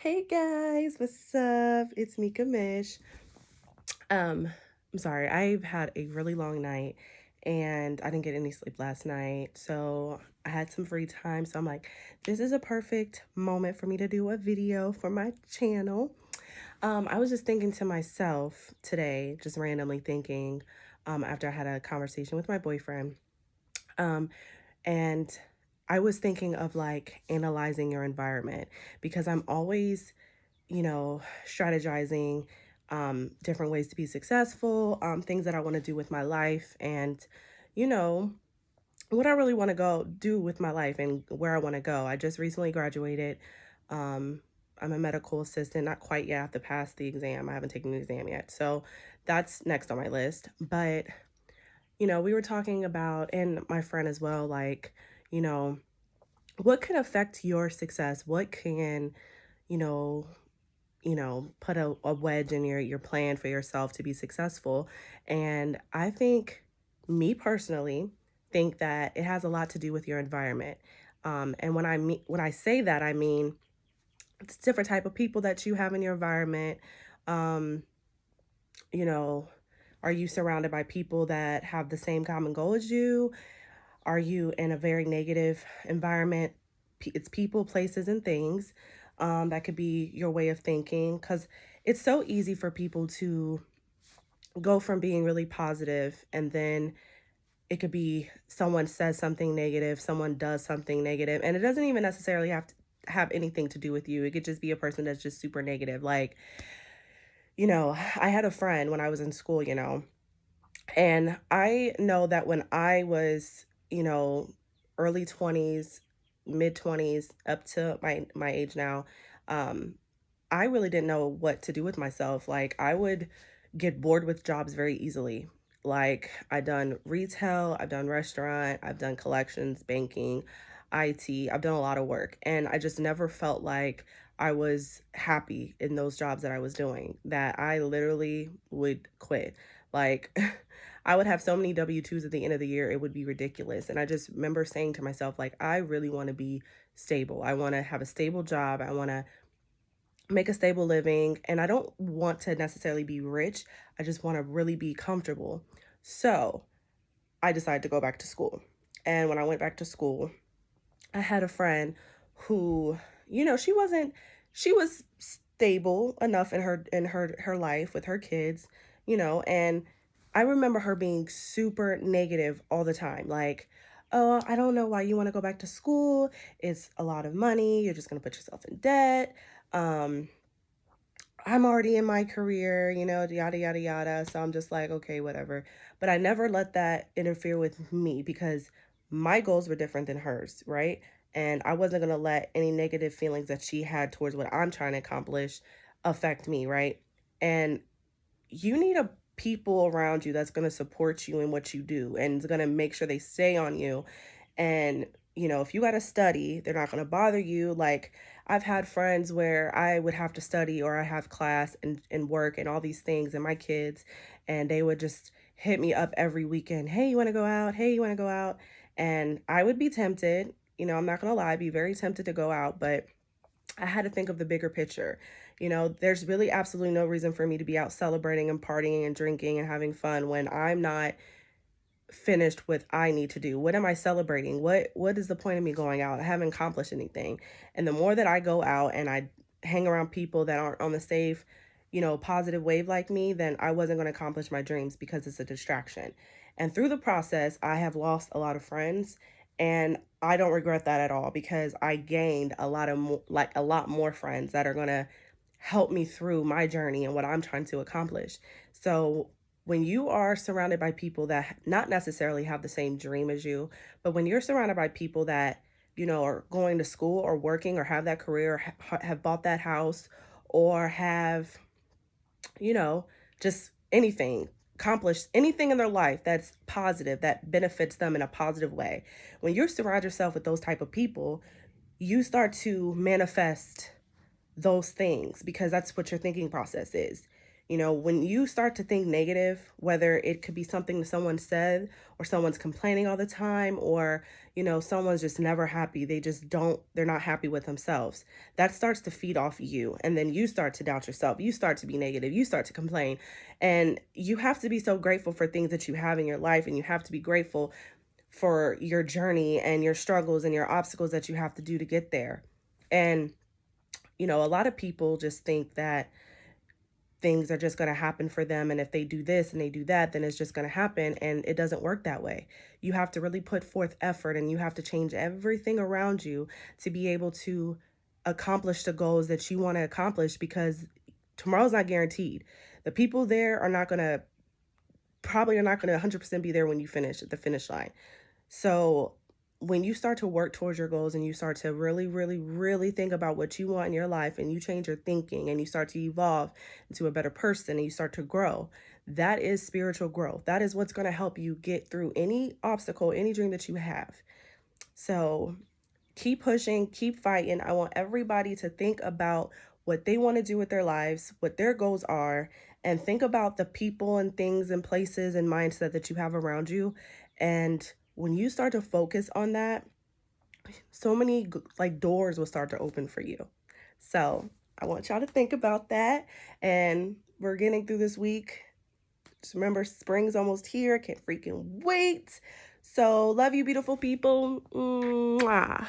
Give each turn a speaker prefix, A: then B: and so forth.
A: Hey guys, what's up? It's Mika Mish. Um, I'm sorry, I've had a really long night and I didn't get any sleep last night. So I had some free time. So I'm like, this is a perfect moment for me to do a video for my channel. I was just thinking to myself today, just randomly thinking, after I had a conversation with my boyfriend. Um, and I was thinking of like analyzing your environment because I'm always strategizing different ways to be successful, things that I want to do with my life, and you know, what I really want to go do with my life and where I want to go. I just recently graduated. Um, I'm a medical assistant, not quite yet. I have to pass the exam. I haven't taken the exam yet. So that's next on my list. But, we were talking about, and my friend as well, like, you know, what can affect your success? What can, you know, put a wedge in your plan for yourself to be successful. And I think, me personally, think that it has a lot to do with your environment. And when I say that, I mean it's different type of people that you have in your environment. Um, you know, are you surrounded by people that have the same common goal as you? Are you in a very negative environment? It's people, places, and things. That could be your way of thinking because it's so easy for people to go from being really positive and then it could be someone says something negative, someone does something negative, and it doesn't even necessarily have to have anything to do with you. It could just be a person that's just super negative. Like, I had a friend when I was in school, and I know that when I was, early 20s, mid 20s, up to my age now, um, I really didn't know what to do with myself. Like I would get bored with jobs very easily. Like I've done retail, I've done restaurant, I've done collections, banking, IT. I've done a lot of work and I just never felt like I was happy in those jobs that I was doing that I literally would quit. Like I would have so many W-2s at the end of the year, it would be ridiculous. And I just remember saying to myself, like, I really want to be stable. I want to have a stable job. I want to make a stable living. And I don't want to necessarily be rich. I just want to really be comfortable. So I decided to go back to school. And when I went back to school, I had a friend who, she was stable enough in her life with her kids, and I remember her being super negative all the time. Like, oh, I don't know why you want to go back to school. It's a lot of money. You're just gonna put yourself in debt. Um, I'm already in my career, yada, yada, yada. So I'm just like, okay, whatever. But I never let that interfere with me because my goals were different than hers, right? And I wasn't going to let any negative feelings that she had towards what I'm trying to accomplish affect me, right? And you need a people around you that's going to support you in what you do and is going to make sure they stay on you. And if you got to study, they're not going to bother you. Like I've had friends where I would have to study or I have class and work and all these things and my kids, and they would just hit me up every weekend. Hey, you want to go out? Hey, you want to go out? And I would be tempted, I'm not going to lie, be very tempted to go out, but I had to think of the bigger picture. There's really absolutely no reason for me to be out celebrating and partying and drinking and having fun when I'm not finished what I need to do. What am I celebrating? What is the point of me going out? I haven't accomplished anything. And the more that I go out and I hang around people that aren't on the safe, positive wave like me, then I wasn't going to accomplish my dreams because it's a distraction. And through the process, I have lost a lot of friends and I don't regret that at all because I gained a lot more friends that are going to help me through my journey and what I'm trying to accomplish. So when you are surrounded by people that not necessarily have the same dream as you, but when you're surrounded by people that, are going to school or working or have that career, or have bought that house or have, you know, just anything, accomplished anything in their life that's positive, that benefits them in a positive way. When you surround yourself with those type of people, you start to manifest those things because that's what your thinking process is. You know, when you start to think negative, whether it could be something that someone said, or someone's complaining all the time, or, someone's just never happy. They're not happy with themselves. That starts to feed off you. And then you start to doubt yourself. You start to be negative. You start to complain. And you have to be so grateful for things that you have in your life. And you have to be grateful for your journey and your struggles and your obstacles that you have to do to get there. And, a lot of people just think that things are just going to happen for them. And if they do this and they do that, then it's just going to happen. And it doesn't work that way. You have to really put forth effort and you have to change everything around you to be able to accomplish the goals that you want to accomplish, because tomorrow's not guaranteed. The people there are not going to, probably are not going to 100% be there when you finish at the finish line. So when you start to work towards your goals and you start to really, really, really think about what you want in your life, and you change your thinking and you start to evolve into a better person and you start to grow, that is spiritual growth. That is what's going to help you get through any obstacle, any dream that you have. So keep pushing, keep fighting. I want everybody to think about what they want to do with their lives, what their goals are, and think about the people and things and places and mindset that you have around you. And when you start to focus on that, so many like doors will start to open for you. So I want y'all to think about that. And we're getting through this week. Just remember, spring's almost here. Can't freaking wait. So love you, beautiful people. Mwah.